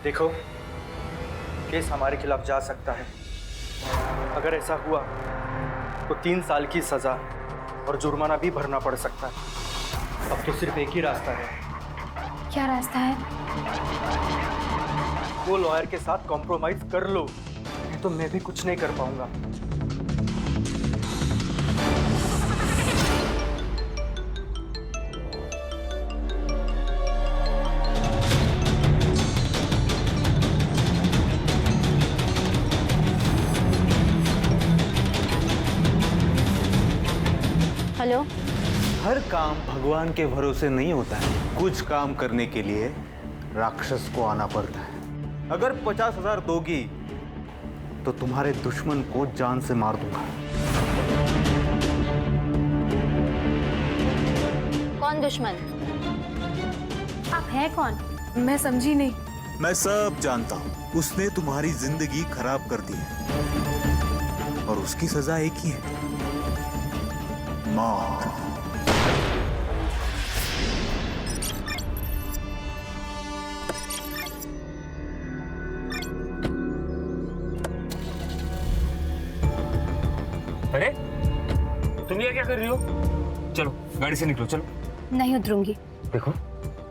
देखो, केस हमारे खिलाफ जा सकता है। अगर ऐसा हुआ तो 3 साल की सजा और जुर्माना भी भरना पड़ सकता है। अब तो सिर्फ एक ही रास्ता है। क्या रास्ता है? वो लॉयर के साथ कॉम्प्रोमाइज कर लो, नहीं तो मैं भी कुछ नहीं कर पाऊंगा। हेलो। हर काम भगवान के भरोसे नहीं होता है। कुछ काम करने के लिए राक्षस को आना पड़ता है। अगर 50,000 दोगी तो तुम्हारे दुश्मन को जान से मार दूंगा। कौन दुश्मन? आप हैं कौन? मैं समझी नहीं। मैं सब जानता हूँ। उसने तुम्हारी जिंदगी खराब कर दी है और उसकी सजा एक ही है, मौत। अरे तुम ये क्या कर रही हो? चलो गाड़ी से निकलो, चलो। नहीं उतरूंगी। देखो,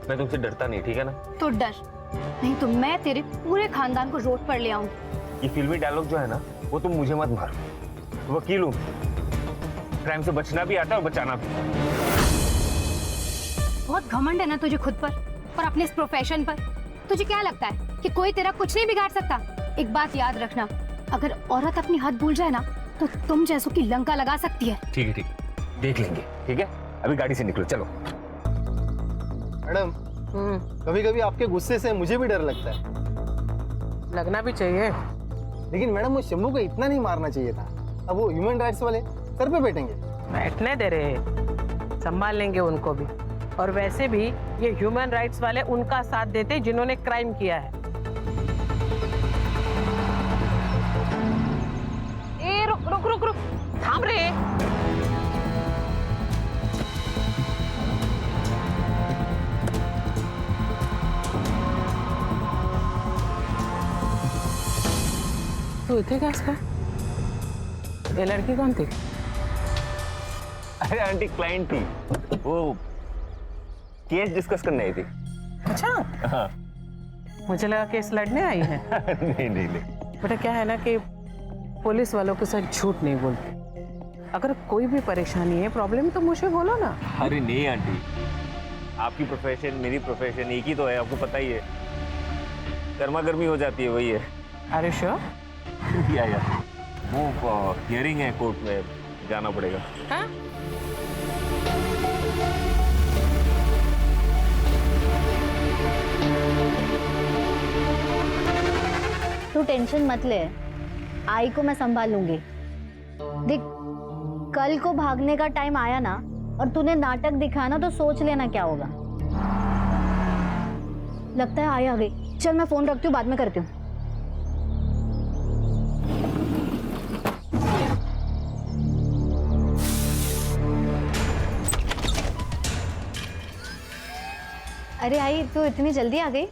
मैं तुमसे डरता नहीं, ठीक है ना? तो डर नहीं तो मैं तेरे पूरे खानदान को रोड पर ले आऊंगी। ये फिल्मी डायलॉग जो है ना, वो तुम मुझे मत मारो। वकील हूँ, क्राइम से बचना भी आता है और बचाना भी। बहुत घमंड है ना तुझे खुद पर और अपने इस प्रोफेशन पर। तुझे क्या लगता है कि कोई तेरा कुछ नहीं बिगाड़ सकता? एक बात याद रखना, अगर औरत अपनी हद भूल जाए ना तो तुम जैसों की लंका लगा सकती है। ठीक है, ठीक, देख लेंगे। ठीक है, अभी गाड़ी से निकलो, चलो। मैडम, कभी कभी आपके गुस्से से मुझे भी डर लगता है। लगना भी चाहिए। लेकिन मैडम, वो शंभू को इतना नहीं मारना चाहिए था। अब वो ह्यूमन राइट्स वाले सर पे बैठेंगे। बैठने दे रहे हैं, संभाल लेंगे उनको भी। और वैसे भी ये ह्यूमन राइट्स वाले उनका साथ देते जिन्होंने क्राइम किया है। ए रुक रुक रुक रुक, थाम रे। तू इतने कैसे का? ये लड़की कौन थी? अरे आंटी, क्लाइंट थी, वो केस डिस्कस करने आई थी। अच्छा, हाँ। मुझे लगा केस लड़ने आई है। नहीं नहीं नहीं। बेटा क्या है ना कि पुलिस वालों के साथ झूठ नहीं बोलते। अगर कोई भी परेशानी है, प्रॉब्लम, तो मुझे बोलो ना। अरे नहीं आंटी, आपकी प्रोफेशन मेरी प्रोफेशन एक ही तो है, आपको पता ही है। गर्मा गर्मी हो जाती है, वही है। अरे श्योर? या वो हियरिंग है, कोर्ट में जाना पड़ेगा। हाँ? तू टेंशन मत ले, आई को मैं संभाल लूंगी। देख, कल को भागने का टाइम आया ना और तूने नाटक दिखाया ना तो सोच लेना क्या होगा। लगता है आई आ गई। चल मैं फोन रखती हूँ, बाद में करती हूँ। अरे आई, तू इतनी जल्दी आ गई?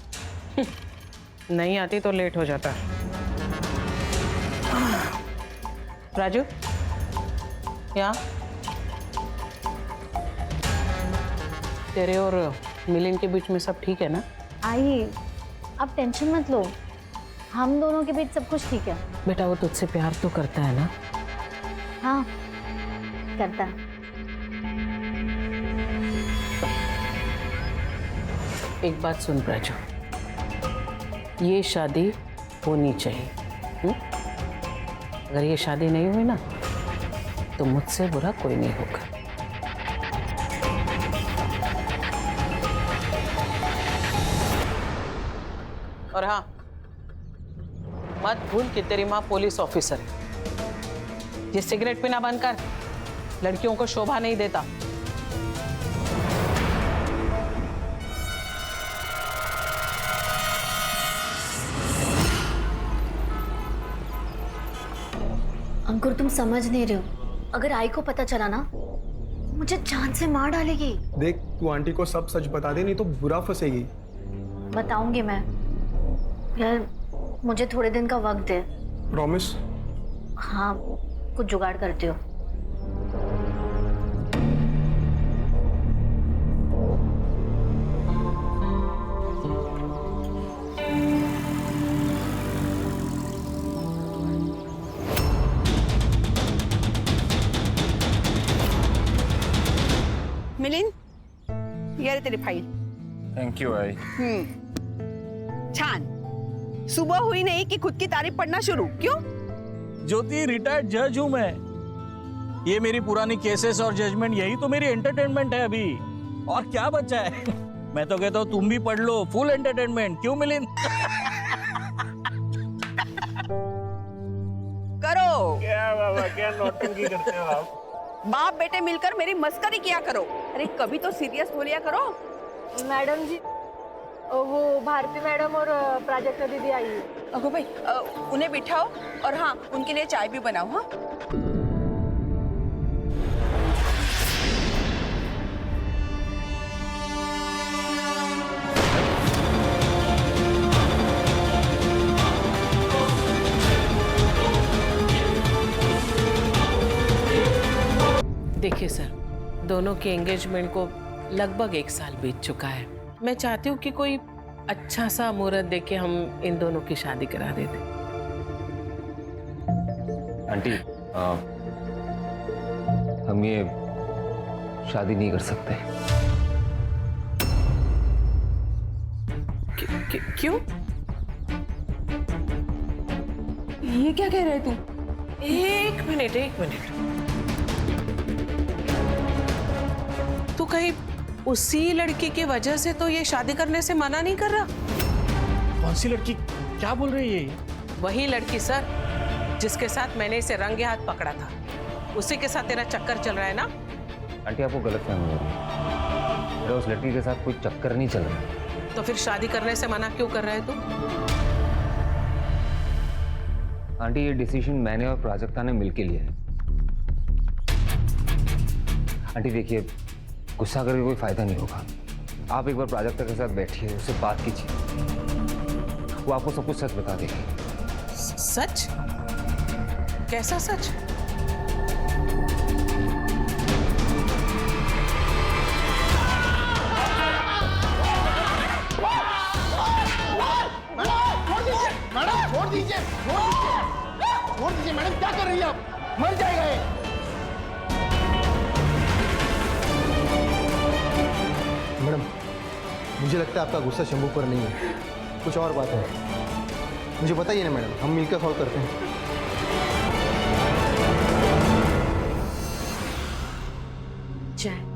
नहीं आती तो लेट हो जाता। राजू, क्या तेरे और मिलिंद के बीच में सब ठीक है ना? आई, अब टेंशन मत लो, हम दोनों के बीच सब कुछ ठीक है। बेटा वो तुझसे प्यार तो करता है ना? हाँ, करता है। एक बात सुन प्राजू, ये शादी होनी चाहिए। अगर ये शादी नहीं हुई ना तो मुझसे बुरा कोई नहीं होगा। और हाँ, मत भूल कि तेरी माँ पुलिस ऑफिसर है। ये सिगरेट पीना बंद कर, लड़कियों को शोभा नहीं देता। अंकुर, तुम समझ नहीं रहे हो। अगर आई को पता चला ना मुझे जान से मार डालेगी। देख, तू आंटी को सब सच बता दे, नहीं तो बुरा फंसेगी। बताऊंगी मैं। यार मुझे थोड़े दिन का वक्त दे। प्रॉमिस? हाँ, कुछ जुगाड़ करती हो। मिलिंद, ये रे तेरी फाइल। थैंक यू आई। छान। सुबह हुई नहीं कि खुद की तारीफ पढ़ना शुरू। क्यों? ज्योति, रिटायर्ड जज हूं मैं। ये मेरी पुरानी केसेस और जजमेंट, यही तो मेरी एंटरटेनमेंट है अभी। और क्या बचा है? मैं तो कहता हूँ तुम भी पढ़ लो, फुल एंटरटेनमेंट। क्यों मिलिंद? करो। क्या बाबा, क्या नौटंकी करते हो आप? बाप बेटे मिलकर मेरी मस्करी किया करो। अरे कभी तो सीरियस हो लिया करो। मैडम जी, वो भारती मैडम और प्राजक्ता दीदी आई है। अगो भाई, उन्हें बिठाओ और हाँ, उनके लिए चाय भी बनाओ। हाँ, देखिए सर, दोनों के एंगेजमेंट को लगभग 1 साल बीत चुका है। मैं चाहती हूँ कि कोई अच्छा सा मुहूर्त देके हम इन दोनों की शादी करा देते। आंटी, हम ये शादी नहीं कर सकते। क्यों? ये क्या कह रहे तू? एक मिनट। तू कहीं उसी लड़की की वजह से तो ये शादी करने से मना नहीं कर रहा? कौन सी लड़की? क्या बोल रही है ये? वही लड़की सर, जिसके साथ मैंने इसे रंगे हाथ पकड़ा था। उसी के साथ तेरा चक्कर चल रहा है ना? आंटी, आपको गलतफहमी हो रही है। मेरा उस लड़की के साथ कोई चक्कर नहीं चल रहा। तो फिर शादी करने से मना क्यों कर रहा है तू? आंटी, ये डिसीजन मैंने और प्राजक्ता ने मिलके लिया है। आंटी देखिए, गुस्सा करके कोई फायदा नहीं होगा। आप एक बार प्राजक्ता के साथ बैठिए, उससे बात कीजिए, वो आपको सब कुछ सच बता देगी। सच? कैसा सच? मैडम छोड़ दीजिए मैडम, क्या कर रही है आप? मर जाएगा ये। मैडम, मुझे लगता है आपका गुस्सा शंभू पर नहीं है, कुछ और बात है। मुझे बताइए ना मैडम, हम मिलकर सॉल्व करते हैं। चाय।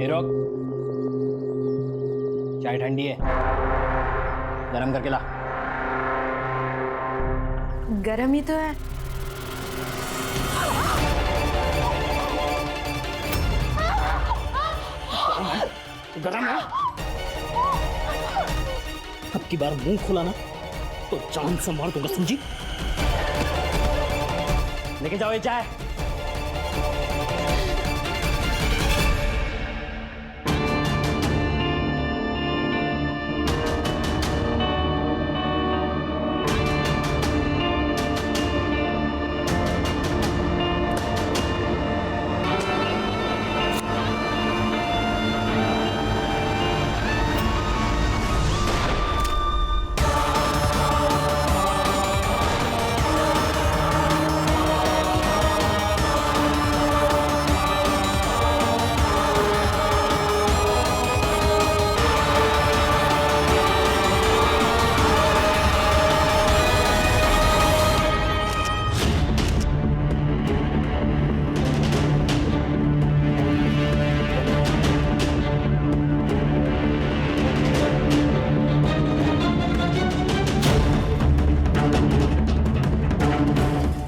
रोक, चाय ठंडी है, गरम करके ला। गरम ही तो है। गरम है। अब की बार मुंह खोला ना तो जान से मार दूंगा, समझी? लेके जाओ ये चाय।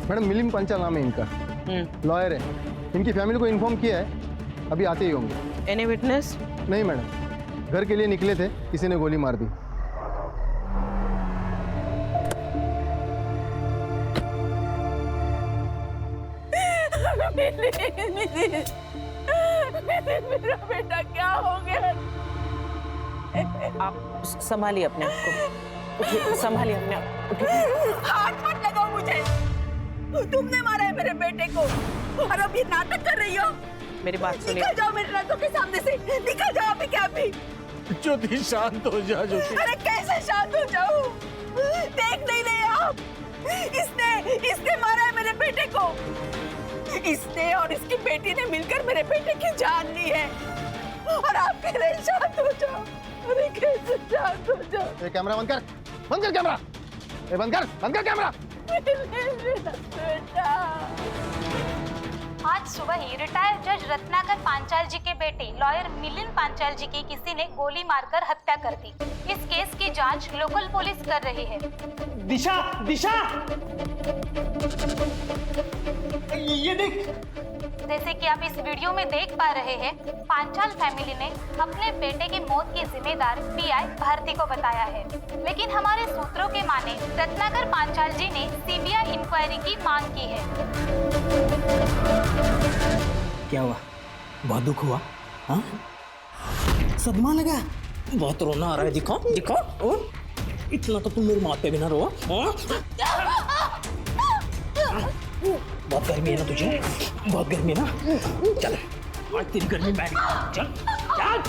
मैडम, मिलिंद पंचाल नाम है इनका, लॉयर है। इनकी फैमिली को इन्फॉर्म किया है, अभी आते ही होंगे। Any witness? नहीं मैडम, घर के लिए निकले थे, किसी ने गोली मार दी। मेरा बेटा क्या हो गया? आप संभालिए अपने आप को, उठिए, संभालिए अपने आप, उठिए। हाथ मत लगाओ मुझे, तुमने मारा है मेरे बेटे को और अब ये नाटक कर रही हो। मेरी बात सुनिए। निकल जाओ मेरे नजरों के सामने से, निकल जाओ अभी क्या अभी। ज्योति शांत हो जा ज्योति। अरे कैसे शांत हो जाऊं? देख नहीं रहे आप? इसने मारा है मेरे बेटे को। इसने और इसकी बेटी ने मिलकर मेरे बेटे की जान ली है और आप कह रहे हैं शांत हो जाओ। अरे कैसे शांत हो जाओ? ये कैमरा बंद कर कैमरा। ये बंद कर कैमरा। बेटा आज सुबह ही रिटायर्ड जज रत्नाकर पांचाल जी के बेटे लॉयर मिलिंद पांचाल जी की किसी ने गोली मारकर हत्या कर दी। इस केस की जांच लोकल पुलिस कर रही है। दिशा दिशा, ये देख। जैसे कि आप इस वीडियो में देख पा रहे हैं, पांचाल फैमिली ने अपने बेटे की मौत की जिम्मेदार पीआई भारती को बताया है, लेकिन हमारे सूत्रों के माने रत्नाकर पांचाल जी ने सीबीआई इंक्वायरी की मांग की है। क्या हुआ? बहुत दुख हुआ? हाँ, सदमा लगा? बहुत रोना आ रहा है, दिखाओ दिखाओ। इतना तो तुम मेरी मौत पे भी ना रो। बहुत गर्मी है ना तुझे? बहुत गर्मी है ना? चल आज तेरी गर्मी मैं चल चल।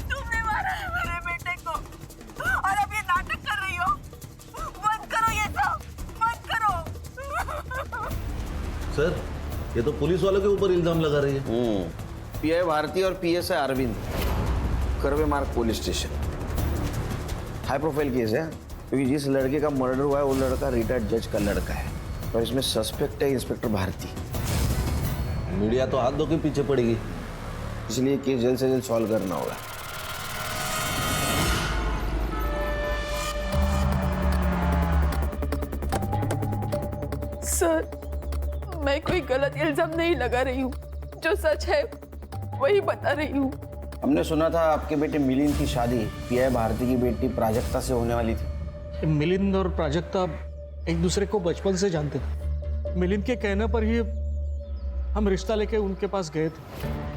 तुमने मारा है मेरे बेटे को और अब ये नाटक कर रही हो। बंद करो ये सब, बंद करो। सर, ये तो पुलिस वालों के ऊपर इल्जाम लगा रही है। पीआई भारती और पीएसआई अरविंद, करवे मार्ग police station. High profile case है क्योंकि जिस लड़के का मर्डर हुआ है वो लड़का रिटायर्ड जज का लड़का है और इसमें सस्पेक्ट है इंस्पेक्टर भारती। मीडिया तो हाथ धो के पीछे पड़ेगी, इसलिए केस जल्द से जल्द सॉल्व करना होगा। सर, मैं कोई गलत इल्जाम नहीं लगा रही हूँ, जो सच है वही बता रही हूँ। हमने सुना था आपके बेटे मिलिंद की शादी पीआई भारती की बेटी प्राजक्ता से होने वाली थी। मिलिंद और प्राजक्ता एक दूसरे को बचपन से जानते थे। मिलिंद के कहने पर ही हम रिश्ता लेके उनके पास गए थे,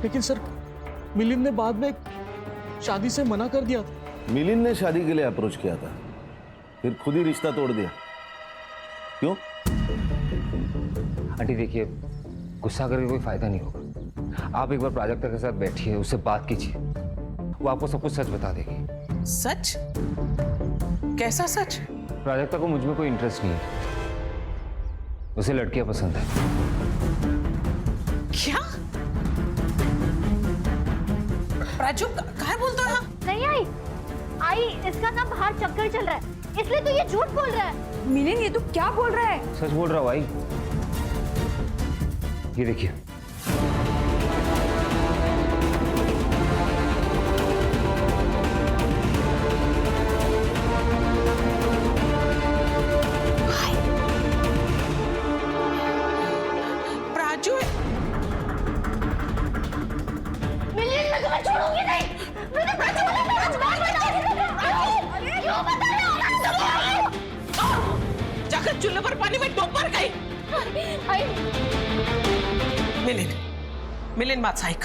लेकिन सर मिलिंद ने बाद में शादी से मना कर दिया था। मिलिंद ने शादी के लिए अप्रोच किया था, फिर खुद ही रिश्ता तोड़ दिया। क्यों? आंटी देखिए, गुस्सा करके कोई फायदा नहीं होगा। आप एक बार प्राजक्ता के साथ बैठिए, उससे बात कीजिए, वो आपको सब कुछ सच बता देगी। सच? कैसा सच? प्राजक्ता को मुझ में कोई इंटरेस्ट नहीं है, उसे लड़कियां पसंद है। क्या? प्राजू क्या बोलता है? नहीं आई, इसका ना बाहर चक्कर चल रहा है, इसलिए तो ये झूठ बोल रहा है। मिलिंद, ये तू क्या बोल रहा है? सच बोल रहा हूँ भाई। ये देखिए, प्राजू, मिलिंद, मैं तुम्हें छोड़ूंगी नहीं। मैंने प्राजू को सच बात बताई। क्यों बता रहे हो? जाकर चूल्हे पर पानी में डूब मर गई। मिलिंद बात साइक,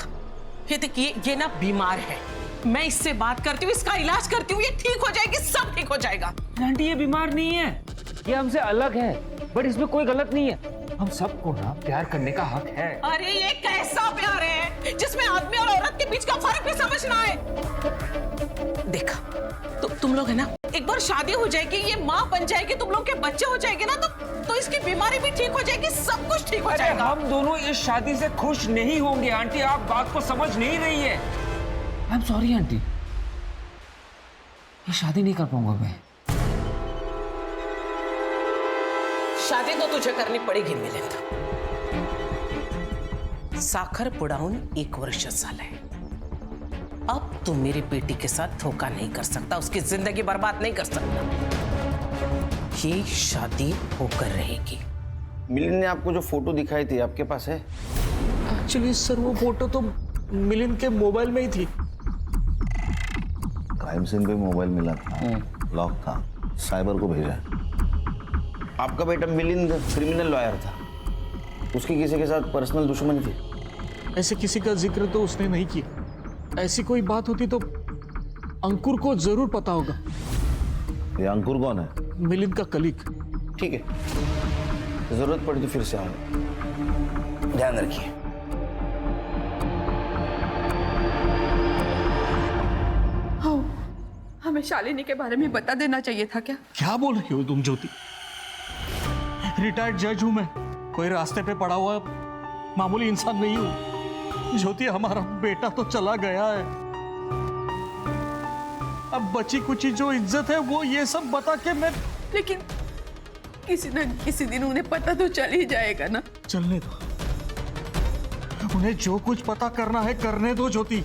ये देखिए, ये ना बीमार है। मैं इससे बात करती हूँ, इसका इलाज करती हूँ, ये ठीक हो जाएगी, सब ठीक हो जाएगा। आंटी ये बीमार नहीं है, ये हमसे अलग है, बट इसमें कोई गलत नहीं है। हम सबको ना प्यार करने का हक है। अरे ये कैसा प्यार है जिसमें आदमी और औरत के बीच का फर्क भी समझना है? देखा तो तुम लोग है ना, एक बार शादी हो जाएगी, ये माँ बन जाएगी, तुम लोग के बच्चे हो जाएंगे ना, तो इसकी बीमारी भी ठीक हो जाएगी, सब कुछ ठीक हो जाएगा। हम दोनों इस शादी से खुश नहीं होंगे आंटी, आप बात को समझ नहीं रही है। आई एम सॉरी आंटी, ये शादी नहीं कर पाऊंगा मैं। शादी तो तुझे करनी पडेगी मिलिंद। साखर पुडाऊन 1 वर्ष झालंय। अब तू मेरी बेटी के साथ धोखा नहीं कर सकता, उसकी जिंदगी बर्बाद नहीं कर सकता। ये शादी होकर रहेगी। मिलिंद ने आपको जो फोटो दिखाई थी आपके पास है? एक्चुअली सर वो फोटो तो मिलिंद के मोबाइल में ही थी। क्राइम सीन पे मोबाइल मिला था, लॉक था, साइबर को भेजा। आपका बेटा मिलिंद क्रिमिनल लॉयर था, उसकी किसी के साथ पर्सनल दुश्मनी थी? ऐसे किसी का जिक्र तो उसने नहीं किया। ऐसी कोई बात होती तो अंकुर को जरूर पता होगा। ये अंकुर कौन है? मिलिंद का कलीग। ठीक है, जरूरत पड़ी तो फिर से आऊंगा, ध्यान रखिए। हाँ, हमें शालिनी के बारे में बता देना चाहिए था क्या? क्या बोल रही हो तुम ज्योति? रिटायर्ड जज हूं मैं, कोई रास्ते पे पड़ा हुआ मामूली इंसान नहीं हूं। ज्योति, हमारा बेटा तो चला गया है, अब बची कुची जो इज्जत है वो ये सब बता के मैं। लेकिन किसी न किसी दिन उन्हें पता तो चल ही जाएगा ना। चलने दो, उन्हें जो कुछ पता करना है करने दो ज्योति।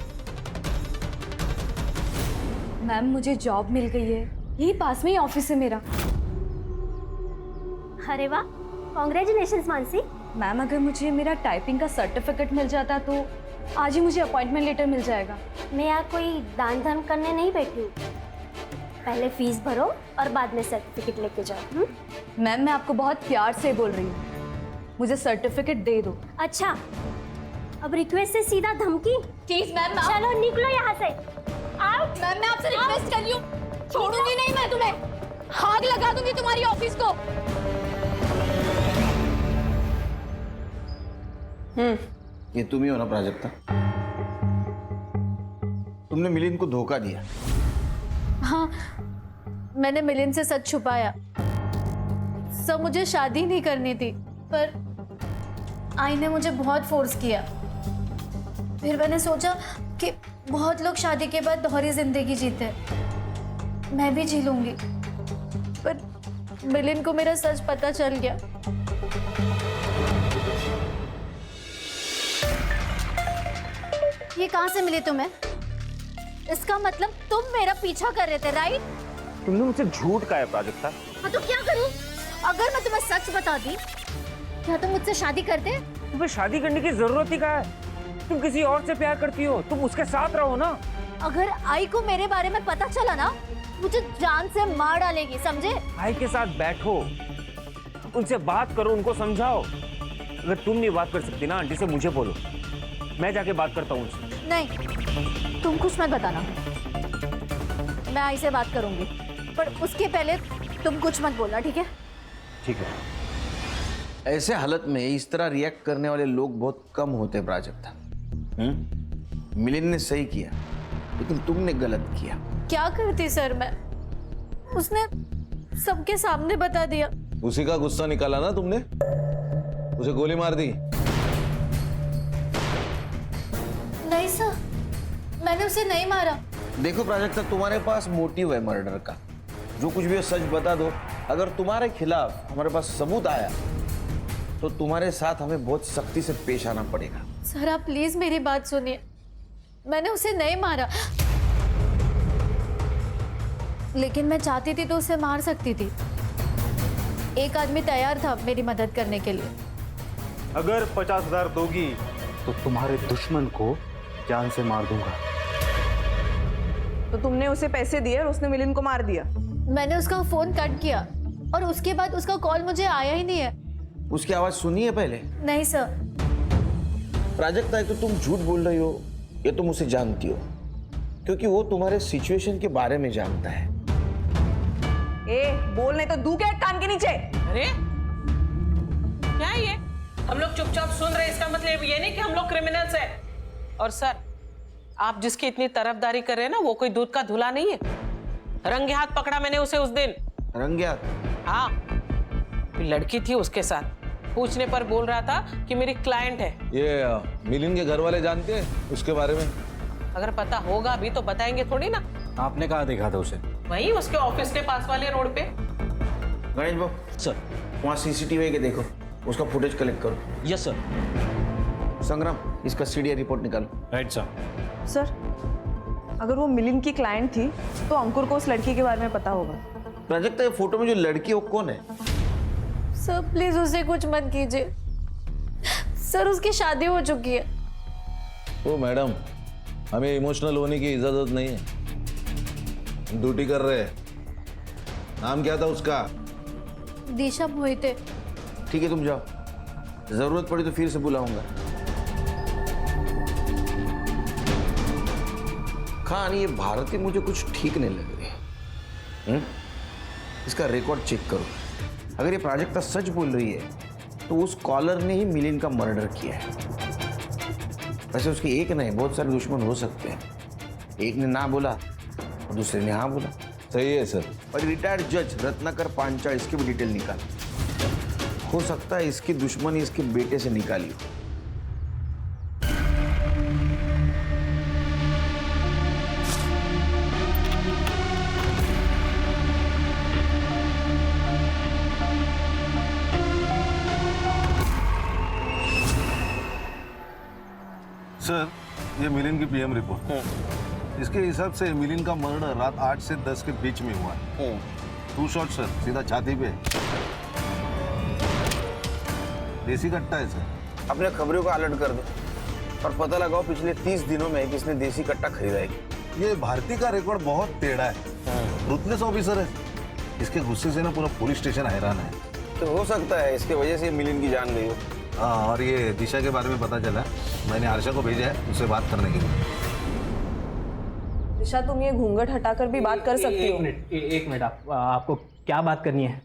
मैम मुझे जॉब मिल गई है, यही पास में ही ऑफिस है मेरा। अरे वाह, कॉन्ग्रेचुलेशंस मानसी। मैम अगर मुझे मेरा टाइपिंग का सर्टिफिकेट मिल जाता तो आज ही मुझे अपॉइंटमेंट लेटर मिल जाएगा। मैं यहाँ कोई दान धर्म करने नहीं बैठी हूँ, पहले फीस भरो और बाद में सर्टिफिकेट लेके जाओ। मैम मैं आपको बहुत प्यार से बोल रही हूँ, मुझे सर्टिफिकेट दे दो। अच्छा, अब रिक्वेस्ट से सीधा धमकी? Please ma'am. चलो निकलो यहाँ से, आउट। मैम मैं आपसे रिक्वेस्ट कर रही हूँ, छोड़ूंगी नहीं मैं तुम्हें, आग लगा दूंगी तुम्हारी ऑफिस को। ये तुम ही हो ना प्राजक्ता? तुमने मिलिंद को धोखा दिया। हाँ, मैंने मिलिंद से सच छुपाया। सब मुझे शादी नहीं करनी थी, पर आई ने मुझे बहुत फोर्स किया। फिर मैंने सोचा कि बहुत लोग शादी के बाद दोहरी जिंदगी जीते हैं, मैं भी जी लूंगी। पर मिलिंद को मेरा सच पता चल गया। ये कहाँ से मिली तुम्हें? इसका मतलब तुम मेरा पीछा कर रहे थे, राइट? तुमने मुझसे झूठ कहा है प्राजक्ता। हाँ तो क्या करूं? अगर मैं तुम्हें सच बता दी, क्या तुम मुझसे शादी करते? तुम्हें शादी करने की जरूरत ही क्या है? तुम किसी और से प्यार करती हो, तुम उसके साथ रहो ना। अगर आई को मेरे बारे में पता चला ना, मुझे जान से मार डालेगी, समझे? आई के साथ बैठो, उनसे बात करो, उनको समझाओ। अगर तुम नहीं बात कर सकती ना आंटी से, मुझे बोलो, मैं जाके बात करता हूँ उनसे। नहीं, तुम कुछ मत बताना, मैं आई से बात करूंगी, पर उसके पहले तुम कुछ मत बोलना, ठीक है? ठीक है। ऐसे हालत में इस तरह रिएक्ट करने वाले लोग बहुत कम होते प्राजक्ता। मिलिंद ने सही किया, लेकिन तुमने गलत किया। क्या करती सर मैं? उसने सबके सामने बता दिया। उसी का गुस्सा निकाला ना तुमने, उसे गोली मार दी। नहीं सर, मैंने उसे नहीं मारा। देखो प्राजक्ता, तुम्हारे पास मोटिव है मर्डर का, जो कुछ भी हो सच बता दो। अगर तुम्हारे खिलाफ हमारे पास सबूत आया तो तुम्हारे साथ हमें बहुत सख्ती से पेश आना पड़ेगा। सर आप प्लीज मेरी बात सुनिए, मैंने उसे नहीं मारा, लेकिन मैं चाहती थी तो उसे मार सकती थी। एक आदमी तैयार था मेरी मदद करने के लिए। अगर 50,000 दोगी तो तुम्हारे दुश्मन को जान से मार दूंगा। तो तुमने उसे पैसे दिए और उसने मिलिंद को मार दिया? मैंने उसका फोन कट किया और उसके बाद उसका कॉल मुझे आया ही नहीं है। उसकी आवाज सुनी है पहले? नहीं सर। प्राजक्ता, एक तो तुम झूठ बोल रही हो, ये तुम उसे जानती हो, क्योंकि वो तुम्हारे सिचुएशन के बारे में जानता है। ए, बोलने तो दू के कान के नीचे। अरे क्या है ये? हम लोग चुपचाप सुन रहे, इसका मतलब ये नहीं कि हम लोग क्रिमिनल्स हैं। और सर, आप जिसकी इतनी तरफदारी कर रहे हैं ना, वो कोई दूध का धुला नहीं है। रंगे हाथ पकड़ा मैंने उसे उस दिन। रंगे हाथ? हाँ, लड़की थी उसके साथ, पूछने पर बोल रहा था कि मेरी क्लाइंट है। ये मिलिंद के घर वाले जानते हैं उसके बारे में? अगर पता होगा भी तो बताएंगे थोड़ी ना। आपने कहाँ देखा था उसे? वही उसके ऑफिस के पास वाले रोड पे। गणेश बाबू सर। वहाँ सीसीटीवी के देखो, उसका फुटेज कलेक्ट करो। Yes sir. संग्राम, इसका सीडीआई रिपोर्ट निकालो। Right sir. सर, अगर वो मिलिंद की क्लाइंट थी तो अंकुर को उस लड़की के बारे में पता होगा। प्राजक्ता, ये फोटो में जो लड़की है वो कौन है? सर प्लीज उसे कुछ मत कीजिए, सर उसकी शादी हो चुकी है। ओ मैडम, हमें इमोशनल होने की इजाजत नहीं है। हम ड्यूटी कर रहे हैं। नाम क्या था उसका? दिशा मोहिते। ठीक है, तुम जाओ, जरूरत पड़ी तो फिर से बुलाऊंगा। खान, ये भारती मुझे कुछ ठीक नहीं लग रही। इसका रिकॉर्ड चेक करो। अगर ये प्राजक्ता सच बोल रही है तो उस कॉलर ने ही मिलिंद का मर्डर किया है। वैसे उसके एक नहीं, बहुत सारे दुश्मन हो सकते हैं। एक ने ना बोला और दूसरे ने हाँ बोला। सही है सर। और रिटायर्ड जज रत्नाकर पांचाल, इसकी भी डिटेल निकाल। हो सकता है इसकी दुश्मनी इसके बेटे से निकाली हो। सर, ये मिलिंद की पीएम रिपोर्ट। इसके हिसाब से मिलिंद का मर्डर रात 8 से 10 के बीच में हुआ है। 2 शॉट सर, सीधा छाती पे। देसी कट्टा है सर। अपने खबरों को अलर्ट कर दो और पता लगाओ पिछले 30 दिनों में किसने देसी कट्टा खरीदा है। ये भारती का रिकॉर्ड बहुत टेढ़ा है। रुतलेस ऑफिसर है। इसके गुस्से से ना पूरा पुलिस स्टेशन हैरान है। तो हो सकता है इसके वजह से मिलिंद की जान गई हो। हाँ, और ये दिशा के बारे में पता चला। मैंने आरशा को भेजा है उससे बात करने के लिए। दिशा, तुम ये घूंघट हटाकर भी बात कर सकती हो। एक मिनट, आपको क्या बात करनी है?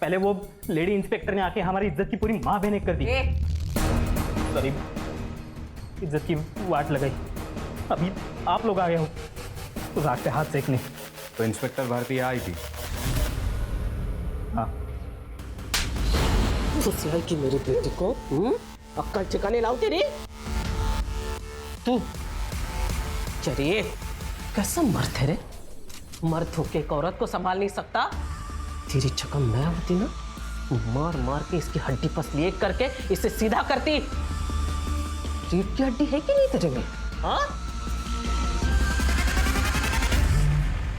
पहले वो लेडी इंस्पेक्टर ने आके हमारी इज्जत की पूरी माँ बहने कर दी। सॉरी, इज्जत की वाट लगाई। अभी आप लोग आ गए हो उस आग पे हाथ सेकने। तो इंस्पेक्टर भारती आई थी? हाँ। फुसलाई की मेरे बेटे को अक्कल ठिकाने लाओ तेरी। तू चलिए, कैसा मर्द है रे? मर्द होके एक औरत को संभाल नहीं सकता। तेरी जगह मैं होती ना, मार मार के इसकी हड्डी पसली एक करके इसे सीधा करती। रीढ़ की हड्डी है कि नहीं तेरे में? हाँ,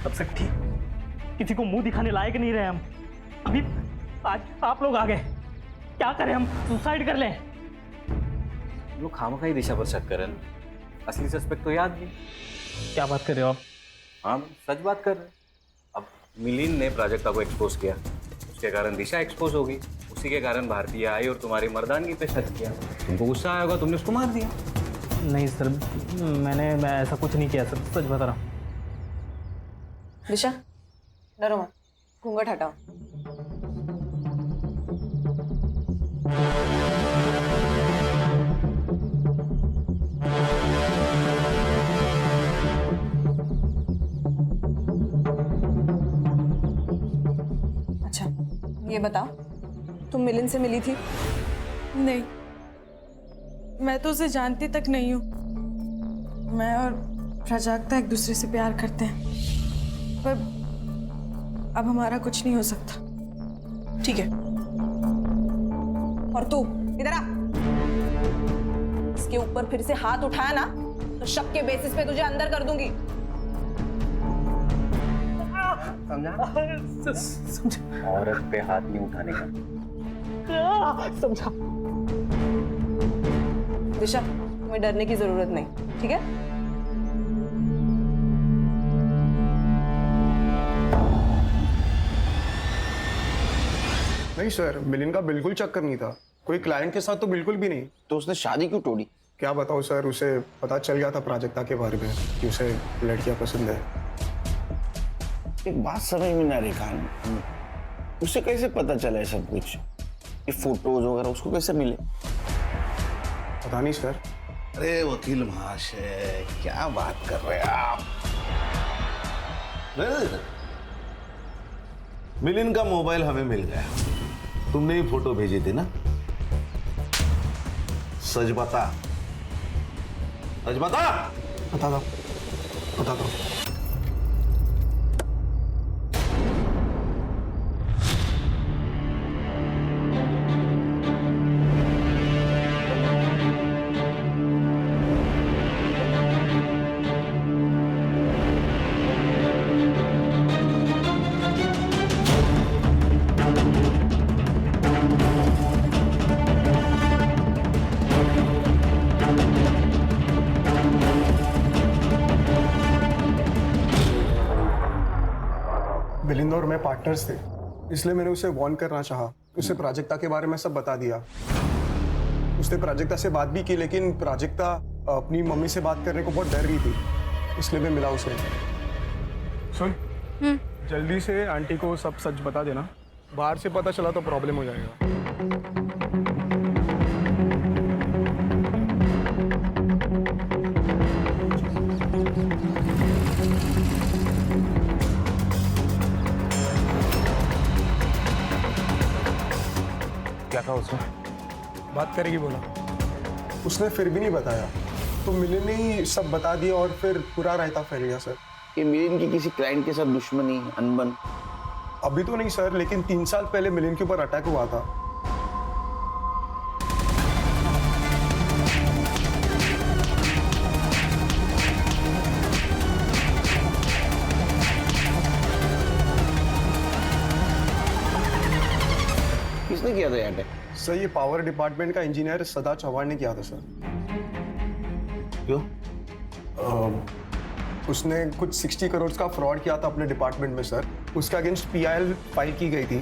अब तक ठीक, किसी को मुंह दिखाने लायक नहीं रहे हम। अभी आज आप लोग आ गए, क्या करें हम? सुसाइड कर लें? लोग खामखा ही दिशा पर शक करें। असली सस्पेक्ट तो याद नहीं। क्या बात कर रहे हो आप? हाँ, सच बात कर रहे हैं। अब मिलिंद ने प्राजक्ता को एक्सपोज किया, उसके कारण दिशा एक्सपोज होगी। उसी के कारण भारतीय आई और तुम्हारी मर्दानगी पे शक किया। तुमको गुस्सा आया होगा, तुमने उसको मार दिया। नहीं सर, मैं ऐसा कुछ नहीं किया सर, सच बता रहा हूँ। दिशा, डरो मत, घूंघट हटाओ। अच्छा, ये बताओ, तुम मिलिंद से मिली थी? नहीं, मैं तो उसे जानती तक नहीं हूँ। मैं और प्राजक्ता एक दूसरे से प्यार करते हैं, पर अब हमारा कुछ नहीं हो सकता। ठीक है, और तू इधर आ। इसके ऊपर फिर से हाथ उठाया ना तो शक के बेसिस पे तुझे अंदर कर दूंगी। समझा? औरत पे हाथ नहीं उठाने का। समझा? दिशा, तुम्हें डरने की जरूरत नहीं, ठीक है? नहीं सर, मिलिंद का बिल्कुल चक्कर नहीं था। कोई क्लाइंट के साथ तो बिल्कुल भी नहीं। तो उसने शादी क्यों तोड़ी? क्या बताओ सर, उसे पता चल गया था प्राजक्ता के बारे में कि उसे लड़कियां पसंद है। एक बात समझ में ना रही खान, उसे कैसे पता चला है सब कुछ? ये फोटोज वगैरह उसको कैसे मिले? पता नहीं सर। अरे वकील महाशय, क्या बात कर रहे हैं आप? मिलिंद का मोबाइल हमें मिल गया। तुमने ही फोटो भेजी थी ना? सच बता, सच बता। बता दो, बता दो। और मैं पार्टनर्स थे, इसलिए मैंने उसे वार्न करना चाहा। उसे प्राजक्ता के बारे में सब बता दिया। उसने प्राजक्ता से बात भी की, लेकिन प्राजक्ता अपनी मम्मी से बात करने को बहुत डर रही थी, इसलिए मैं मिला उसे। सुन, जल्दी से आंटी को सब सच बता देना, बाहर से पता चला तो प्रॉब्लम हो जाएगा। क्या कहा उसने? बात करेगी बोला। उसने फिर भी नहीं बताया, तो मिलिन ने ही सब बता दिया और फिर पूरा रायता फैल गया सर। ये मिलिन की किसी क्लाइंट के साथ दुश्मनी, अनबन? अभी तो नहीं सर, लेकिन 3 साल पहले मिलिन के ऊपर अटैक हुआ था। किसने किया था ये अटैक? सर ये पावर डिपार्टमेंट का इंजीनियर सदा चौहान ने किया था सर। क्यों? उसने कुछ 60 करोड़ का फ्रॉड किया था अपने डिपार्टमेंट में सर। उसके अगेंस्ट PIL फाइल की गई थी,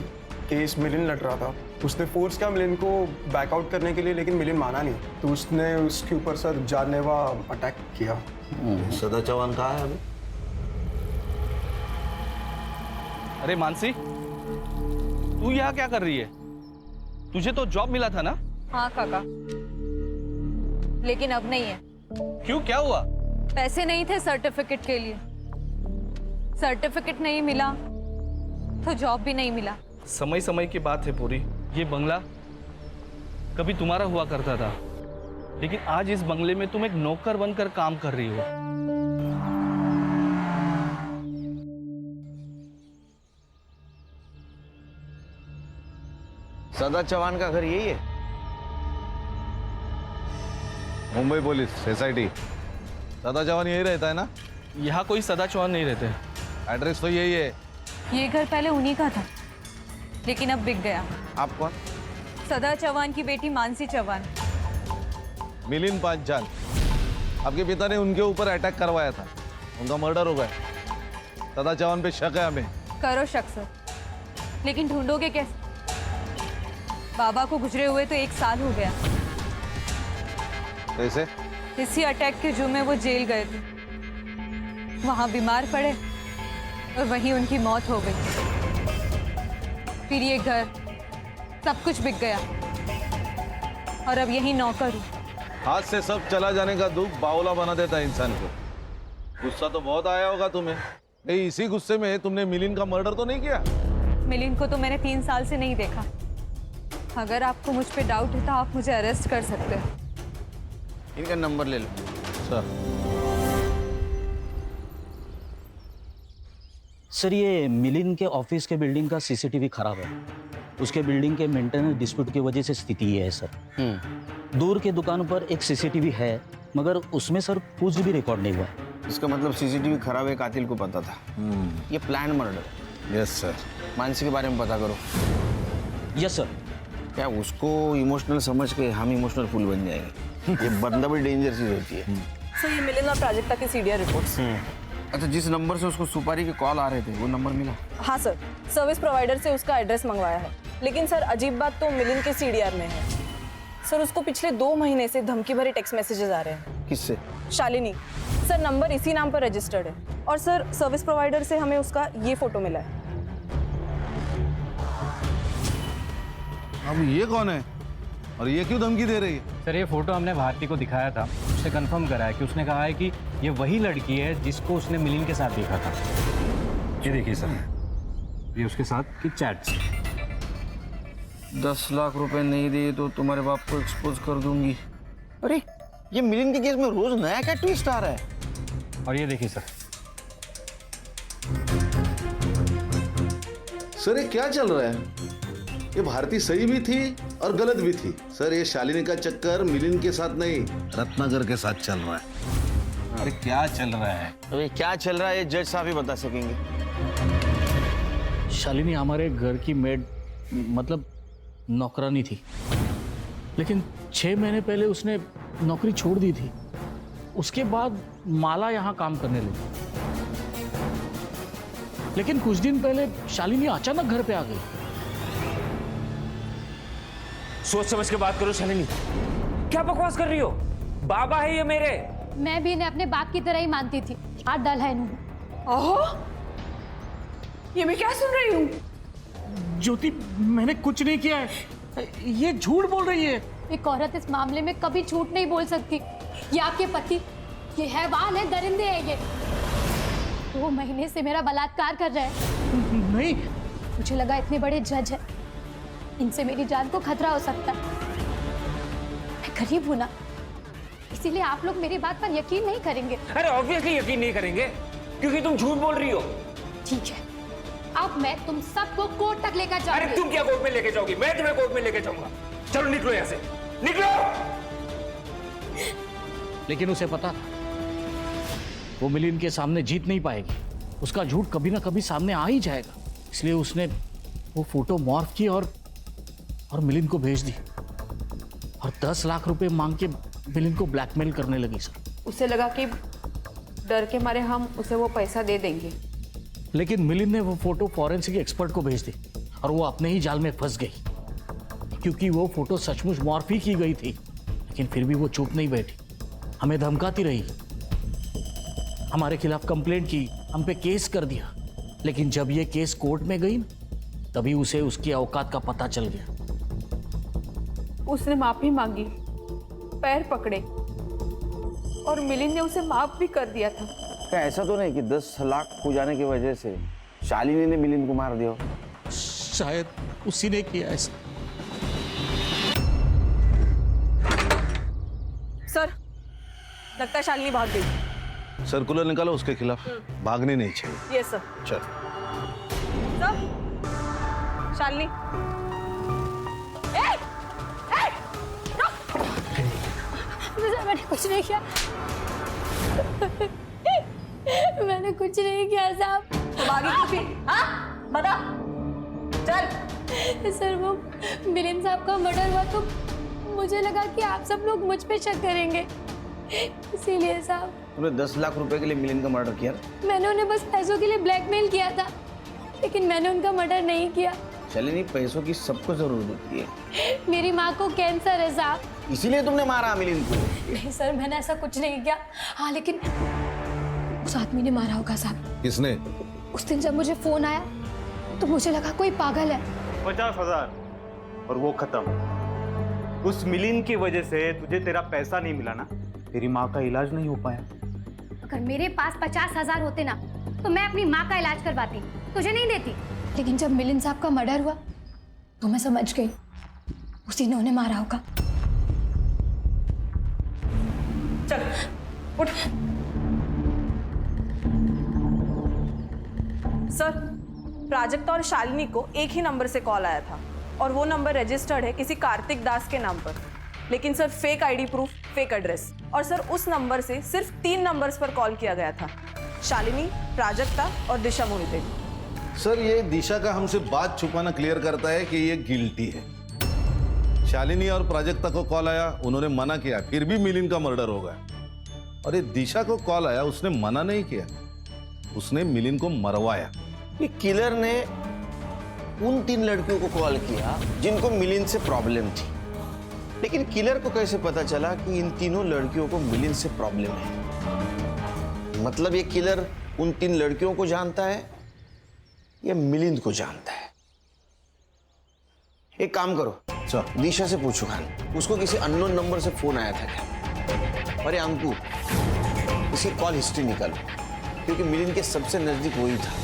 केस मिलिन लड़ रहा था। उसने फोर्स किया मिलिन को बैकआउट करने के लिए, लेकिन मिलिन माना नहीं, तो उसने उसके ऊपर सर जानलेवा अटैक किया। सदा चौहान कहाँ है अभी? अरे मानसी, तू यहाँ क्या कर रही है? तुझे तो जॉब मिला था ना? हाँ काका, लेकिन अब नहीं है। क्यों, क्या हुआ? पैसे नहीं थे सर्टिफिकेट के लिए। सर्टिफिकेट नहीं मिला तो जॉब भी नहीं मिला। समय समय की बात है पूरी। ये बंगला कभी तुम्हारा हुआ करता था, लेकिन आज इस बंगले में तुम एक नौकर बनकर काम कर रही हो। सदा चौहान का घर यही है? Mumbai police SIT। सदा चौहान यही रहता है ना? यहाँ कोई सदा चौहान नहीं रहते। एड्रेस तो यही है। ये घर पहले उन्हीं का था, लेकिन अब बिक गया। आप कौन? सदा चौहान की बेटी मानसी चौहान। मिलिन पांचाल, आपके पिता ने उनके ऊपर अटैक करवाया था, उनका मर्डर हो गया। सदा चौहान पे शक है हमें। करो शक सर, लेकिन ढूंढोगे कैसे? बाबा को गुजरे हुए तो 1 साल हो गया। कैसे? इसी अटैक के जुर्म में वो जेल गए थे, वहां बीमार पड़े और वहीं उनकी मौत हो गई। फिर ये घर, सब कुछ बिक गया और अब यही नौकर हूं। हाथ से सब चला जाने का दुख बावला बना देता है इंसान को। गुस्सा तो बहुत आया होगा तुम्हें। नहीं, इसी गुस्से में तुमने मिलिन का मर्डर तो नहीं किया? मिलिन को तो मैंने 3 साल से नहीं देखा। अगर आपको मुझ पे डाउट है तो आप मुझे अरेस्ट कर सकते हैं। इनका नंबर ले लो सर, ये मिलिन के ऑफिस के बिल्डिंग का CCTV खराब है। उसके बिल्डिंग के मेंटेनेंस डिस्प्यूट की वजह से स्थिति ये है सर। दूर के दुकानों पर एक CCTV है, मगर उसमें सर कुछ भी रिकॉर्ड नहीं हुआ। इसका मतलब CCTV खराब है, कातिल को पता था। ये plan murder. Yes sir. Mansi के बारे में पता करो। Yes sir. क्या उसको इमोशनल समझ के हम इमोशनल फूल बन जाएंगे? ये बंदा भी डेंजर चीज होती है। सर ये मिलिन और प्राजक्ता की CDR रिपोर्ट्स। अच्छा, जिस नंबर से उसको सुपारी के कॉल आ रहे थे वो नंबर मिला? हाँ सर, सर्विस प्रोवाइडर से उसका एड्रेस मंगवाया है, लेकिन सर अजीब बात तो मिलिन के CDR में है। सर उसको पिछले 2 महीने से धमकी भरे टेक्स्ट मैसेजेस आ रहे हैं। किससे? शालिनी। सर नंबर इसी नाम पर रजिस्टर्ड है, और सर सर्विस प्रोवाइडर से हमें उसका ये फोटो मिला है। अब ये कौन है और ये क्यों धमकी दे रही है? सर ये फोटो हमने भारती को दिखाया था, उसने कंफर्म करा है कि उसने कहा है कि ये वही लड़की है जिसको उसने मिलिन के साथ देखा था। ये देखिए सर, ये उसके साथ की चैट्स। 10 लाख रुपए नहीं दिए तो तुम्हारे बाप को एक्सपोज कर दूंगी। अरे ये मिलिन के केस में रोज नया क्या ट्विस्ट आ रहा है। और ये देखिए सर। सर ये क्या चल रहा है? ये भारती सही भी थी और गलत भी थी। सर ये शालिनी का चक्कर मिलिन के साथ नहीं, रत्नाकर के साथ चल रहा है। अरे क्या चल रहा है? अरे क्या चल रहा है ये जज साहब ही बता सकेंगे। शालिनी हमारे घर की मेड, मतलब नौकरानी थी, लेकिन 6 महीने पहले उसने नौकरी छोड़ दी थी। उसके बाद माला यहाँ काम करने लगी। लेकिन कुछ दिन पहले शालिनी अचानक घर पे आ गई। सोच समझ के बात करो शालिनी, क्या बकवास कर रही हो? बाबा है ये मेरे। मैं भी इन्हें अपने बाप की तरह ही मानती थी। हाथ डाला है इन्होंने। ओहो, ये मैं क्या सुन रही हूँ? ज्योति, मैंने कुछ नहीं किया है, ये झूठ बोल रही है। एक औरत इस मामले में कभी झूठ नहीं बोल सकती। ये आपके पति, ये हैवान है, दरिंदे है ये। 2 महीने से मेरा बलात्कार कर रहे हैं। नहीं, मुझे लगा इतने बड़े जज है, इनसे मेरी जान को खतरा हो सकता है। मैं गरीब हूं ना, इसीलिए आप लोग मेरी बात पर यकीन नहीं करेंगे। अरे ऑब्वियसली यकीन नहीं करेंगे, क्योंकि तुम झूठ बोल रही हो। ठीक है, अब मैं तुम सबको कोर्ट तक लेकर जाऊंगी। अरे तुम क्या कोर्ट में लेके जाओगी? मैं तुम्हें कोर्ट में लेके जाऊंगा। चलो निकलो यहाँ से, निकलो। लेकिन उसे पता था वो मिलिंद के सामने जीत नहीं पाएगी, उसका झूठ कभी ना कभी सामने आ ही जाएगा। इसलिए उसने वो फोटो मॉर्फ की और मिलिंद को भेज दी और 10 लाख रुपए मांग के मिलिंद को ब्लैकमेल करने लगी। सर, उसे लगा कि डर के मारे हम उसे वो पैसा दे देंगे, लेकिन मिलिंद ने वो फोटो फॉरेंसिक एक्सपर्ट को भेज दी और वो अपने ही जाल में फंस गई, क्योंकि वो फोटो सचमुच मॉर्फ ही की गई थी। लेकिन फिर भी वो चुप नहीं बैठी, हमें धमकाती रही, हमारे खिलाफ कंप्लेंट की, हम पे केस कर दिया। लेकिन जब ये केस कोर्ट में गई तभी उसे उसकी औकात का पता चल गया। उसने माफी मांगी, पैर पकड़े और मिलिंद ने उसे माफ भी कर दिया था। क्या ऐसा तो नहीं कि 10 लाख खो जाने की वजह से शालिनी ने मिलिंद को मार दिया? शायद उसी ने किया ऐसा। सर, लगता है शालिनी भाग गई। सर्कुलर निकालो उसके खिलाफ, भागनी नहीं चाहिए। Yes sir. चल। सर, शालिनी। मैंने कुछ नहीं किया। मैंने कुछ नहीं किया साहब। तो भागी क्यों थी? हाँ? बता। चल। सर, वो मिलिंद साहब का मर्डर हुआ तो मुझे लगा कि आप सब लोग मुझ पे शक करेंगे, इसीलिए साहब। तुमने 10 लाख रुपए के लिए मिलिंद का मर्डर किया? मैंने उन्हें बस पैसों के लिए ब्लैकमेल किया था, लेकिन मैंने उनका मर्डर नहीं किया। शालिनी, पैसों की सबको जरूरत होती है। मेरी माँ को कैंसर है साहब, इसीलिए तुमने मारा मिलिंद को? नहीं सर, मैंने ऐसा कुछ नहीं किया। हाँ, लेकिन उस आदमी ने मारा होगा साहब। किसने? उस दिन जब मुझे फोन आया तो मुझे लगा कोई पागल है। 50,000 और वो खत्म। उस मिलिंद की वजह से तुझे तेरा पैसा नहीं मिला ना, तेरी माँ का इलाज नहीं हो पाया। अगर मेरे पास 50,000 होते ना तो मैं अपनी माँ का इलाज करवाती, तुझे नहीं देती। लेकिन जब मिलिंद साहब का मर्डर हुआ तो मैं समझ गई उसी ने उन्हें मारा होगा। चल, उठ। सर, प्राजक्ता और शालिनी को एक ही नंबर से कॉल आया था और वो नंबर रजिस्टर्ड है किसी कार्तिक दास के नाम पर। लेकिन sir, fake ID proof, fake address, और सर उस नंबर से सिर्फ 3 नंबर्स पर कॉल किया गया था, शालिनी, प्राजक्ता और दिशा मोहिते। सर, ये दिशा का हमसे बात छुपाना क्लियर करता है कि ये गिल्टी है। शालिनी और प्राजक्ता को कॉल आया, उन्होंने मना किया, फिर भी मिलिंद का मर्डर हो गया। और ये दिशा को कॉल आया, उसने मना नहीं किया, उसने मिलिंद को मरवाया। ये किलर ने उन 3 लड़कियों को कॉल किया जिनको मिलिंद से प्रॉब्लम थी, लेकिन किलर को कैसे पता चला कि इन तीनों लड़कियों को मिलिंद से प्रॉब्लम है? मतलब ये किलर उन 3 लड़कियों को जानता है या मिलिंद को जानता है? एक काम करो, दिशा से पूछूंगा, उसको किसी अननोन नंबर से फोन आया था क्या? अरे अंकु, इसकी कॉल हिस्ट्री निकालो, क्योंकि मिलिंद के सबसे नजदीक वही था।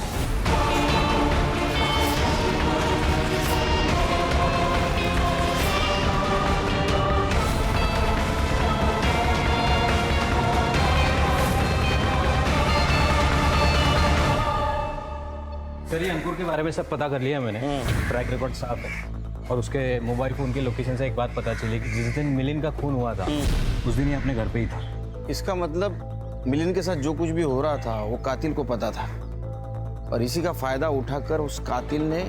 चलिए, अंकुर के बारे में सब पता कर लिया मैंने, ट्रैक रिकॉर्ड साफ है। और उसके मोबाइल फोन के लोकेशन से एक बात पता चली कि जिस दिन मिलिंद का खून हुआ था उस दिन ही अपने घर पे ही था। इसका मतलब मिलिंद के साथ जो कुछ भी हो रहा था वो कातिल को पता था, और इसी का फायदा उठाकर उस कातिल ने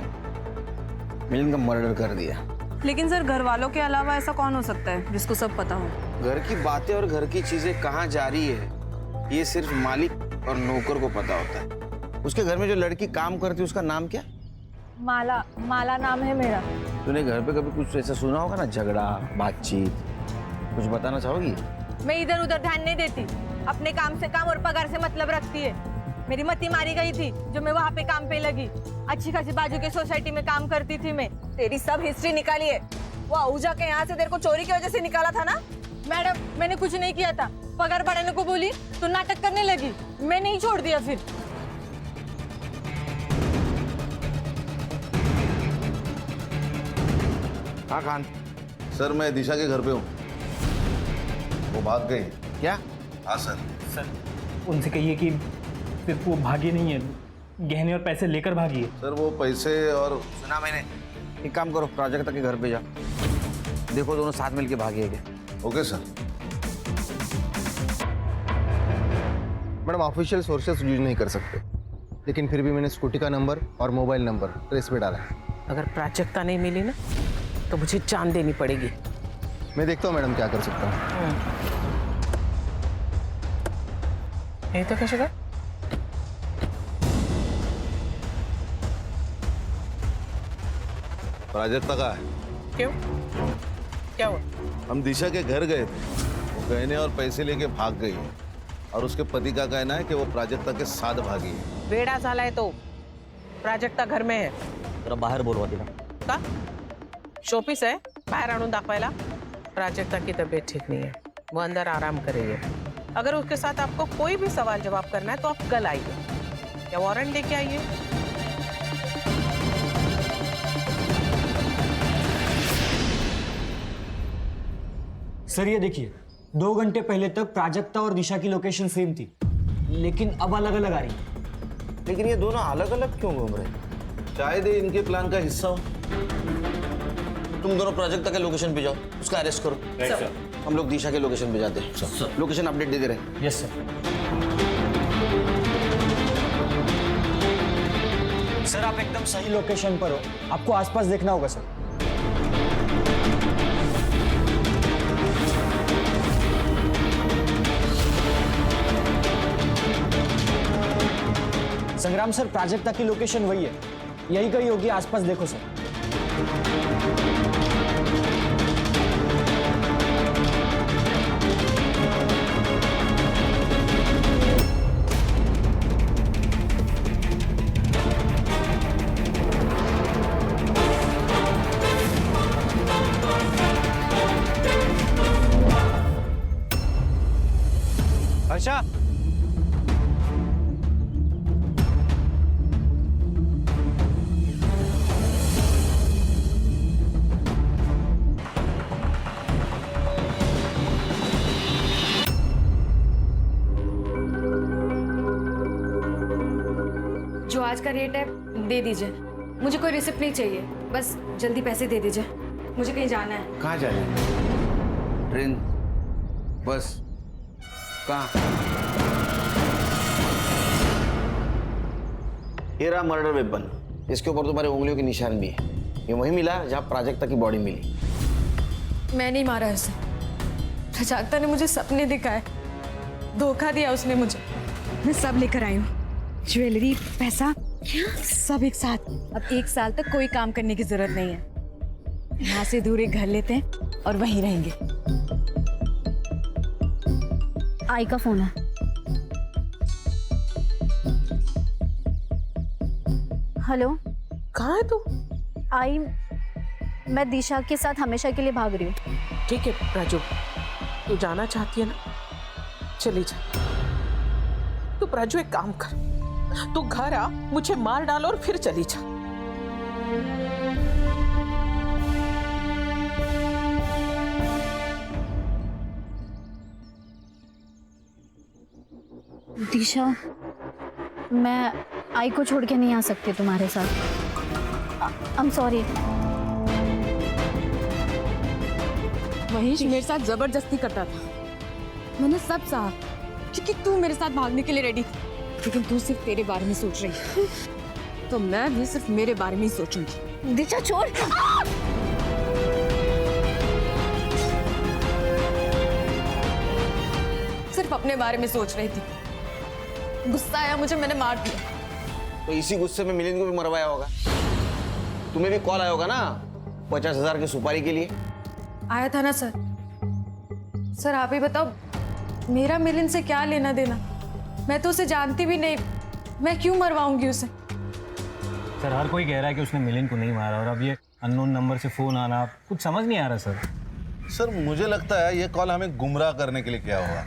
मिलिंद का मर्डर कर दिया। लेकिन सर, घर वालों के अलावा ऐसा कौन हो सकता है जिसको सब पता हो? घर की बातें और घर की चीजें कहाँ जा रही है ये सिर्फ मालिक और नौकर को पता होता है। उसके घर में जो लड़की काम करती है उसका नाम क्या? माला, माला नाम है मेरा। तूने घर पे कभी कुछ ऐसा सुना होगा ना, झगड़ा, बातचीत, कुछ बताना चाहोगी? मैं इधर उधर ध्यान नहीं देती, अपने काम से काम और पगार से मतलब रखती है। मेरी मती मारी गई थी जो मैं वहाँ पे काम पे लगी। अच्छी खासी बाजू के सोसाइटी में काम करती थी मैं। तेरी सब हिस्ट्री निकाली है। वो आहूजा के यहाँ से तेरे को चोरी की वजह से निकाला था ना? मैडम, मैंने कुछ नहीं किया था। पगार बढ़ाने को बोली तो नाटक करने लगी। मैं नहीं छोड़ दिया फिर। हाँ खान। सर मैं दिशा के घर पे हूँ, वो भाग गई। क्या? हाँ सर। सर उनसे कहिए कि सिर्फ वो भागी नहीं है, गहने और पैसे लेकर भागी है। सर वो पैसे और सुना मैंने। एक काम करो, प्राजक्ता के घर पे जा, देखो दोनों साथ मिलके भागे हैं क्या। Okay sir. Madam official sources use नहीं कर सकते, लेकिन फिर भी मैंने स्कूटी का नंबर और मोबाइल नंबर ट्रेस पे डाला है। अगर प्राजक्ता नहीं मिली ना तो मुझे जान देनी पड़ेगी। मैं देखता हूँ मैडम क्या कर सकता हूँ। नहीं तो कैसे कर? प्राजक्ता का है। क्यों? क्या हुआ? हम दिशा के घर गए थे, वो गहने और पैसे लेके भाग गई है और उसके पति का कहना है कि वो प्राजक्ता के साथ भागी है। बेड़ा साला है तो प्राजक्ता घर में है। जरा बाहर बोलवा देना। का शोपीस है बाहर आणून दाखवायला? प्राजक्ता की तबीयत ठीक नहीं है, वो अंदर आराम करेगी। अगर उसके साथ आपको कोई भी सवाल जवाब करना है तो आप कल आइए या वारंट लेके आइए। सर ये देखिए, 2 घंटे पहले तक प्राजक्ता और दिशा की लोकेशन सेम थी, लेकिन अब अलग अलग आ रही है। लेकिन ये दोनों अलग अलग क्यों घूम रहे? शायद ये इनके प्लान का हिस्सा हो। तुम दोनों प्राजक्ता के लोकेशन पे जाओ, उसका अरेस्ट करो। सर। हम लोग दिशा के लोकेशन पे जाते हैं। लोकेशन अपडेट दे दे रहे हैं। Yes sir. सर आप एकदम सही लोकेशन पर हो, आपको आसपास देखना होगा सर। संग्राम सर, प्राजक्ता की लोकेशन वही है, यही कहीं होगी, आसपास देखो सर। हर्षा, जो आज का रेट है दे दीजिए। मुझे कोई रिसिप्ट नहीं चाहिए, बस जल्दी पैसे दे दीजिए। मुझे कहीं जाना है। कहाँ जाना है? ट्रेन, बस, कहाँ? ये रहा मर्डर वेपन। इसके ऊपर तुम्हारे उंगलियों के निशान भी है। ये वहीं मिला जहाँ प्राजक्ता की बॉडी मिली। मैं नहीं मारा उसे। प्राजक्ता ने मुझे सपने दिखाए, धोखा दिया उसने मुझे। मैं सब लेकर आई हूँ, ज्वेलरी, पैसा, सब एक साथ। अब 1 साल तक कोई काम करने की जरूरत नहीं है। यहाँ से दूर एक घर लेते हैं और वहीं रहेंगे। आई का फोन है। हेलो, कहाँ है तू? आई, मैं दिशा के साथ हमेशा के लिए भाग रही हूँ। ठीक है राजू, तू जाना चाहती है ना, चली जा। तू राजू एक काम कर, तू घर आ, मुझे मार डाल और फिर चली जा। दिशा, मैं आई को छोड़ के नहीं आ सकती तुम्हारे साथ। I am sorry. महेश मेरे साथ जबरदस्ती करता था। मैंने सब सहा क्योंकि तू मेरे साथ भागने के लिए रेडी थी, लेकिन तू सिर्फ तेरे बारे में सोच रही है, तो मैं भी सिर्फ मेरे बारे में ही सोचूंगी। दिशा छोड़। सिर्फ अपने बारे में सोच रही थी। गुस्सा आया मुझे, मैंने मार दिया। तो इसी गुस्से में मिलिंद को भी मरवाया होगा। तुम्हें भी कॉल आया होगा ना 50,000 की सुपारी के लिए। आया था ना सर। सर आप ही बताओ, मेरा मिलिंद से क्या लेना देना? मैं तो उसे जानती भी नहीं, मैं क्यों मरवाऊंगी उसे? सर हर कोई कह रहा है कि उसने मिलिंद को नहीं मारा, और अब ये अननोन नंबर से फ़ोन आना कुछ समझ नहीं आ रहा सर। सर मुझे लगता है ये कॉल हमें गुमराह करने के लिए किया होगा,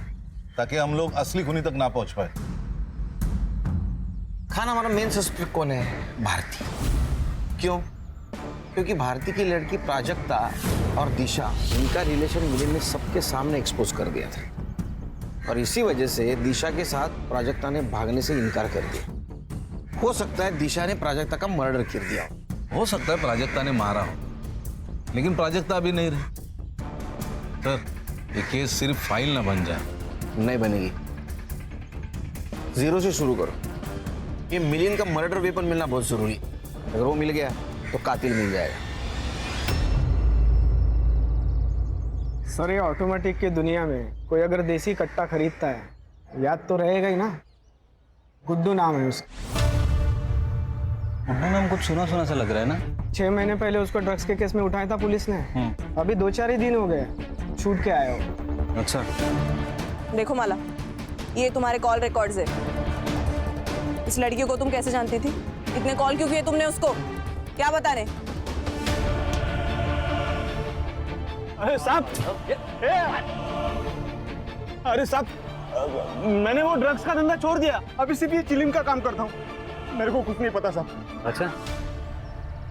ताकि हम लोग असली खूनी तक ना पहुंच पाए। खान, हमारा मेन सस्पेक्ट कौन है? भारती। क्यों? क्योंकि भारती की लड़की प्राजक्ता और दिशा, इनका रिलेशन मिलिंद ने सबके सामने एक्सपोज कर दिया था, और इसी वजह से दिशा के साथ प्राजक्ता ने भागने से इनकार कर दिया। हो सकता है दिशा ने प्राजक्ता का मर्डर कर दिया हो सकता है प्राजक्ता ने मारा हो, लेकिन प्राजक्ता अभी नहीं रही। सर ये केस सिर्फ फाइल ना बन जाए। नहीं बनेगी। जीरो से शुरू करो। ये मिलियन का मर्डर वेपन मिलना बहुत जरूरी है। अगर वो मिल गया तो कातिल मिल जाएगा। सर ये ऑटोमेटिक की दुनिया में कोई अगर देसी कट्टा खरीदता है याद तो रहेगा ही ना। गुड्डू नाम है उसका। गुड्डू नाम कुछ सुना सुना सा लग रहा है ना। 6 महीने पहले उसको ड्रग्स के केस में उठाया था पुलिस ने। अभी 2-4 ही दिन हो गए छूट के आया हो। अच्छा देखो माला, ये तुम्हारे कॉल रिकॉर्ड्स है। इस लड़की को तुम कैसे जानती थी? इतने कॉल क्यों किए तुमने उसको? क्या बता रहे? अरे साहब, अरे साहब, मैंने वो ड्रग्स का धंधा छोड़ दिया। अभी सिर्फ ये चिलिम का काम करता हूँ। मेरे को कुछ नहीं पता साहब। अच्छा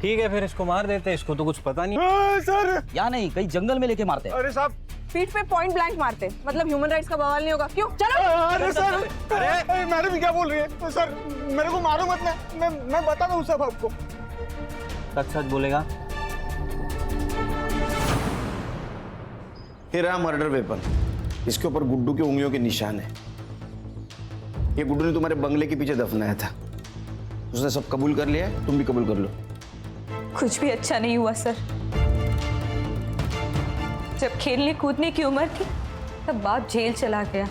ठीक है, फिर इसको मार देते हैं। इसको तो कुछ पता नहीं। सर या नहीं, कहीं जंगल में लेके मारते हैं। अरे साहब, पीठ पे पॉइंट ब्लैंक मारते, मतलब ह्यूमन राइट्स का बवाल नहीं होगा? क्यों? चलो। अरे सर, अरे मैडम क्या बोल रही है? तो सर मेरे को मारो मत, मैं बता दूँ सब आपको। सच सच बोलेगा? ये रहा मर्डर वेपन। इसके ऊपर गुड्डू की उंगलियों के निशान है। ये गुड्डू ने तुम्हारे बंगले के पीछे दफनाया था। उसने सब कबूल कर लिया है, तुम भी कबूल कर लो। कुछ भी अच्छा नहीं हुआ सर। जब खेलने कूदने की उम्र थी तब बाप जेल चला गया,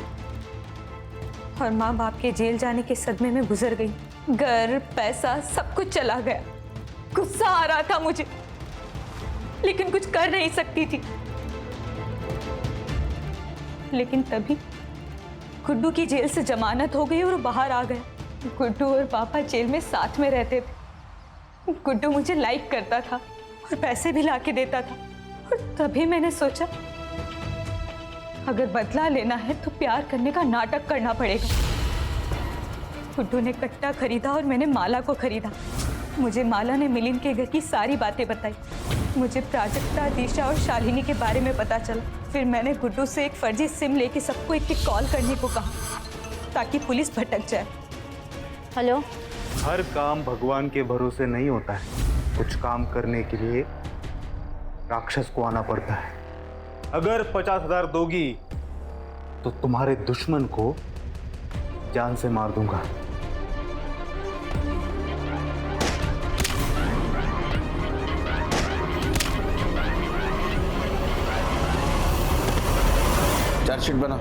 और माँ बाप के जेल जाने के सदमे में गुजर गई। घर, पैसा, सब कुछ चला गया। गुस्सा आ रहा था मुझे, लेकिन कुछ कर नहीं सकती थी। लेकिन तभी गुड्डू की जेल से जमानत हो गई और वो बाहर आ गया। गुड्डू और पापा जेल में साथ में रहते थे। गुड्डू मुझे लाइक करता था और पैसे भी लाके देता था, और तभी मैंने सोचा अगर बदला लेना है तो प्यार करने का नाटक करना पड़ेगा। गुड्डू ने कट्टा खरीदा और मैंने माला को खरीदा। मुझे माला ने मिलिंद के घर की सारी बातें बताई। मुझे प्राजक्ता, दिशा और शालिनी के बारे में पता चला। फिर मैंने गुड्डू से एक फर्जी सिम लेके सबको एक कॉल करने को कहा, ताकि पुलिस भटक जाए। हेलो। हर काम भगवान के भरोसे नहीं होता है। कुछ काम करने के लिए राक्षस को आना पड़ता है। अगर 50,000 दोगी तो तुम्हारे दुश्मन को जान से मार दूंगा। चार्जशीट बना।